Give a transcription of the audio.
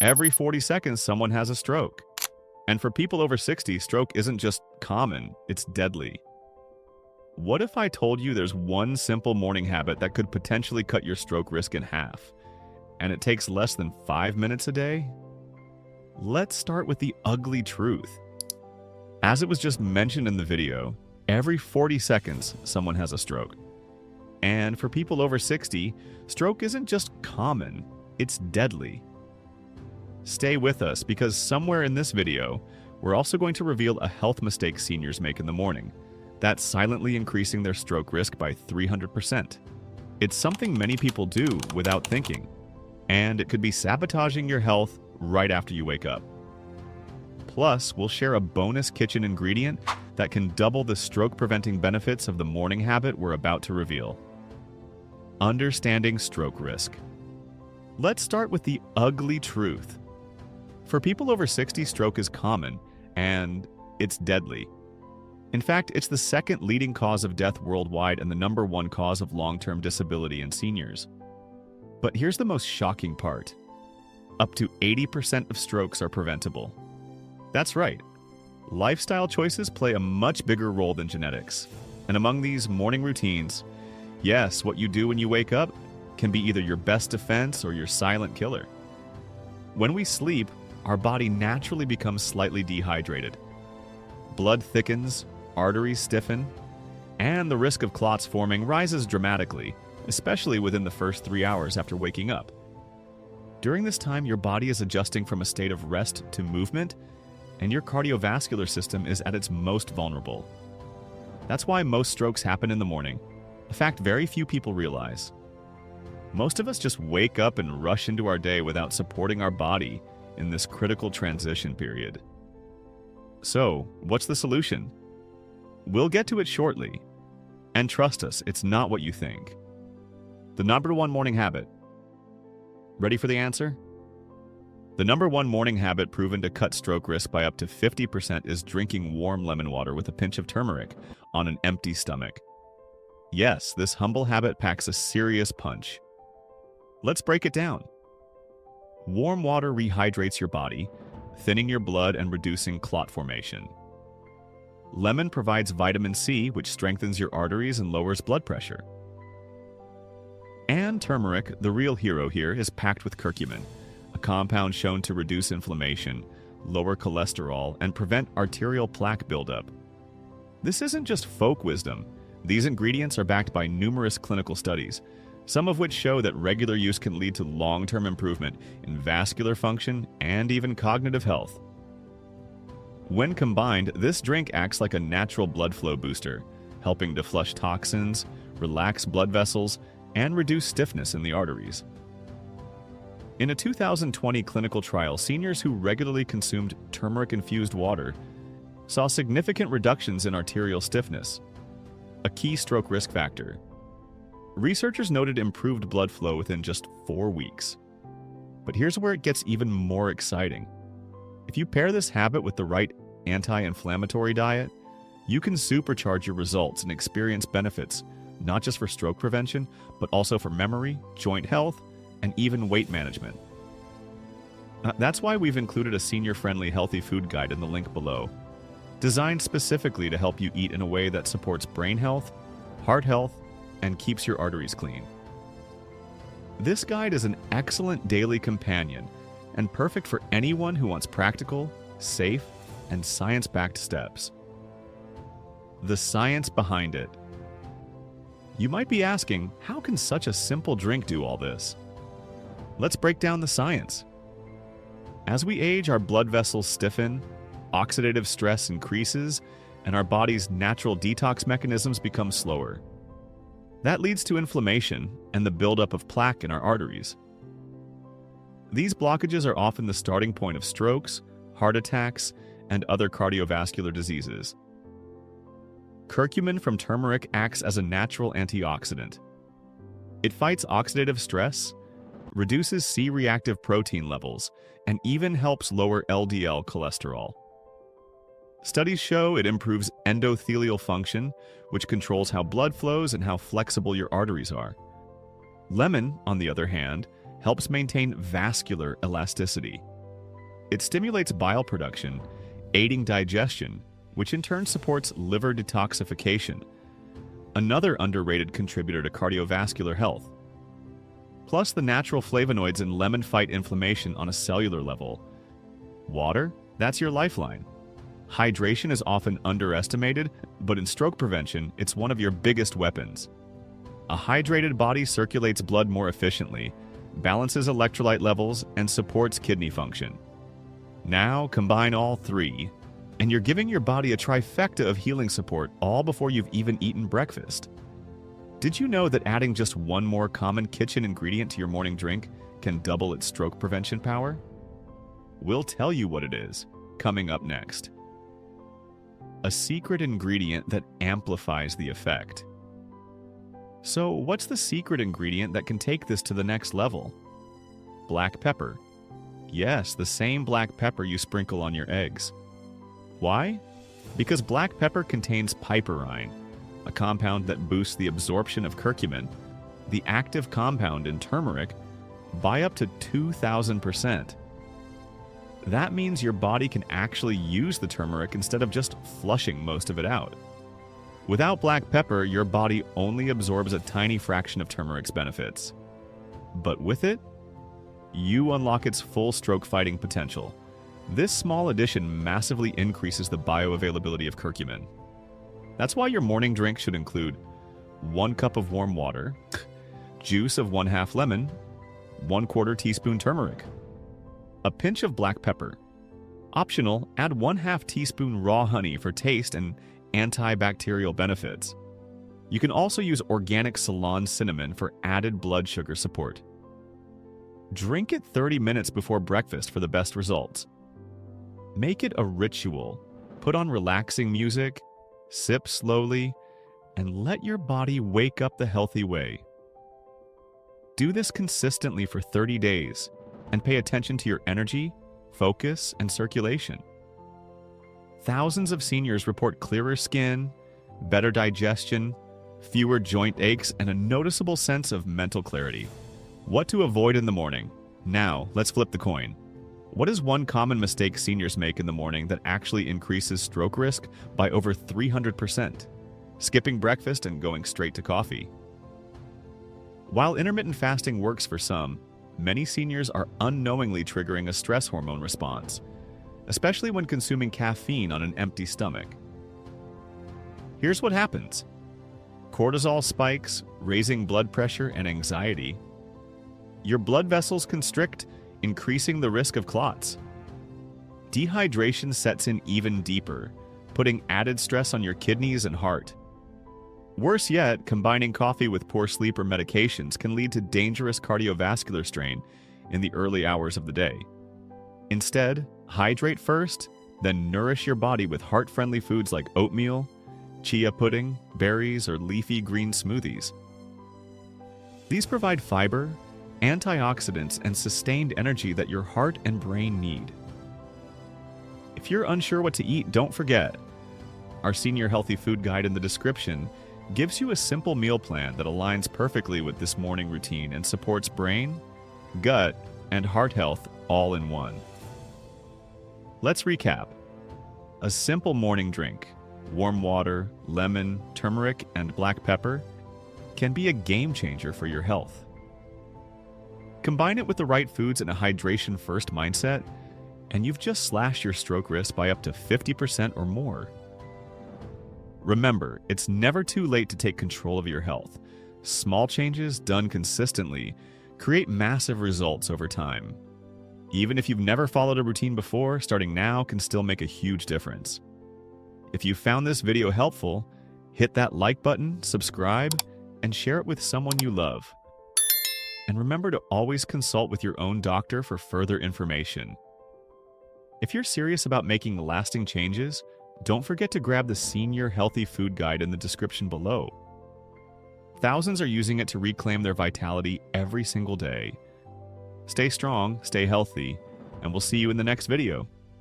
Every 40 seconds, someone has a stroke. And for people over 60, stroke isn't just common, it's deadly. What if I told you there's one simple morning habit that could potentially cut your stroke risk in half, and it takes less than 5 minutes a day? Let's start with the ugly truth. As it was just mentioned in the video, every 40 seconds, someone has a stroke. And for people over 60, stroke isn't just common, it's deadly. Stay with us because somewhere in this video, we're also going to reveal a health mistake seniors make in the morning that's silently increasing their stroke risk by 300%. It's something many people do without thinking, and it could be sabotaging your health right after you wake up. Plus, we'll share a bonus kitchen ingredient that can double the stroke-preventing benefits of the morning habit we're about to reveal. Understanding stroke risk. Let's start with the ugly truth. For people over 60, stroke is common, and it's deadly. In fact, it's the second leading cause of death worldwide and the #1 cause of long-term disability in seniors. But here's the most shocking part. Up to 80% of strokes are preventable. That's right. Lifestyle choices play a much bigger role than genetics. And among these morning routines, yes, what you do when you wake up can be either your best defense or your silent killer. When we sleep, our body naturally becomes slightly dehydrated. Blood thickens, arteries stiffen, and the risk of clots forming rises dramatically, especially within the first 3 hours after waking up. During this time, your body is adjusting from a state of rest to movement, and your cardiovascular system is at its most vulnerable. That's why most strokes happen in the morning, a fact very few people realize. Most of us just wake up and rush into our day without supporting our body in this critical transition period. So, what's the solution? We'll get to it shortly. And trust us, it's not what you think. The #1 morning habit. Ready for the answer? The #1 morning habit proven to cut stroke risk by up to 50% is drinking warm lemon water with a pinch of turmeric on an empty stomach. Yes, this humble habit packs a serious punch. Let's break it down. Warm water rehydrates your body, thinning your blood and reducing clot formation. Lemon provides vitamin C, which strengthens your arteries and lowers blood pressure. And turmeric, the real hero here, is packed with curcumin, a compound shown to reduce inflammation, lower cholesterol, and prevent arterial plaque buildup. This isn't just folk wisdom. These ingredients are backed by numerous clinical studies, some of which show that regular use can lead to long-term improvement in vascular function and even cognitive health. When combined, this drink acts like a natural blood flow booster, helping to flush toxins, relax blood vessels, and reduce stiffness in the arteries. In a 2020 clinical trial, seniors who regularly consumed turmeric-infused water saw significant reductions in arterial stiffness, a key stroke risk factor. Researchers noted improved blood flow within just 4 weeks. But here's where it gets even more exciting. If you pair this habit with the right anti-inflammatory diet, you can supercharge your results and experience benefits, not just for stroke prevention, but also for memory, joint health, and even weight management. That's why we've included a senior-friendly healthy food guide in the link below, designed specifically to help you eat in a way that supports brain health, heart health, and keeps your arteries clean. This guide is an excellent daily companion and perfect for anyone who wants practical, safe, and science-backed steps. The science behind it. You might be asking, how can such a simple drink do all this? Let's break down the science. As we age, our blood vessels stiffen, oxidative stress increases, and our body's natural detox mechanisms become slower. That leads to inflammation and the buildup of plaque in our arteries. These blockages are often the starting point of strokes, heart attacks, and other cardiovascular diseases. Curcumin from turmeric acts as a natural antioxidant. It fights oxidative stress, reduces C-reactive protein levels, and even helps lower LDL cholesterol. Studies show it improves endothelial function, which controls how blood flows and how flexible your arteries are. Lemon, on the other hand, helps maintain vascular elasticity. It stimulates bile production, aiding digestion, which in turn supports liver detoxification, another underrated contributor to cardiovascular health. Plus, the natural flavonoids in lemon fight inflammation on a cellular level. Water? That's your lifeline. Hydration is often underestimated, but in stroke prevention, it's one of your biggest weapons. A hydrated body circulates blood more efficiently, balances electrolyte levels, and supports kidney function. Now, combine all three, and you're giving your body a trifecta of healing support all before you've even eaten breakfast. Did you know that adding just one more common kitchen ingredient to your morning drink can double its stroke prevention power? We'll tell you what it is, coming up next. A secret ingredient that amplifies the effect. So, what's the secret ingredient that can take this to the next level? Black pepper. Yes, the same black pepper you sprinkle on your eggs. Why? Because black pepper contains piperine, a compound that boosts the absorption of curcumin, the active compound in turmeric, by up to 2,000%. That means your body can actually use the turmeric instead of just flushing most of it out. Without black pepper, your body only absorbs a tiny fraction of turmeric's benefits. But with it, you unlock its full stroke fighting potential. This small addition massively increases the bioavailability of curcumin. That's why your morning drink should include 1 cup of warm water, juice of 1/2 lemon, 1/4 teaspoon turmeric, a pinch of black pepper. Optional, add 1/2 teaspoon raw honey for taste and antibacterial benefits. You can also use organic Ceylon cinnamon for added blood sugar support. Drink it 30 minutes before breakfast for the best results. Make it a ritual. Put on relaxing music, sip slowly, and let your body wake up the healthy way. Do this consistently for 30 days and pay attention to your energy, focus, and circulation. Thousands of seniors report clearer skin, better digestion, fewer joint aches, and a noticeable sense of mental clarity. What to avoid in the morning? Now, let's flip the coin. What is one common mistake seniors make in the morning that actually increases stroke risk by over 300%? Skipping breakfast and going straight to coffee. While intermittent fasting works for some, many seniors are unknowingly triggering a stress hormone response, especially when consuming caffeine on an empty stomach. Here's what happens. Cortisol spikes, raising blood pressure and anxiety. Your blood vessels constrict, increasing the risk of clots. Dehydration sets in even deeper, putting added stress on your kidneys and heart. Worse yet, combining coffee with poor sleep or medications can lead to dangerous cardiovascular strain in the early hours of the day. Instead, hydrate first, then nourish your body with heart-friendly foods like oatmeal, chia pudding, berries, or leafy green smoothies. These provide fiber, antioxidants, and sustained energy that your heart and brain need. If you're unsure what to eat, don't forget, our Senior Healthy Food Guide in the description gives you a simple meal plan that aligns perfectly with this morning routine and supports brain, gut, and heart health all in one. Let's recap. A simple morning drink, warm water, lemon, turmeric, and black pepper, can be a game changer for your health. Combine it with the right foods and a hydration-first mindset, and you've just slashed your stroke risk by up to 50% or more. Remember, it's never too late to take control of your health. Small changes done consistently create massive results over time. Even if you've never followed a routine before, starting now can still make a huge difference. If you found this video helpful, hit that like button, subscribe, and share it with someone you love. And remember to always consult with your own doctor for further information. If you're serious about making lasting changes, don't forget to grab the Senior Healthy Food Guide in the description below. Thousands are using it to reclaim their vitality every single day. Stay strong, stay healthy, and we'll see you in the next video.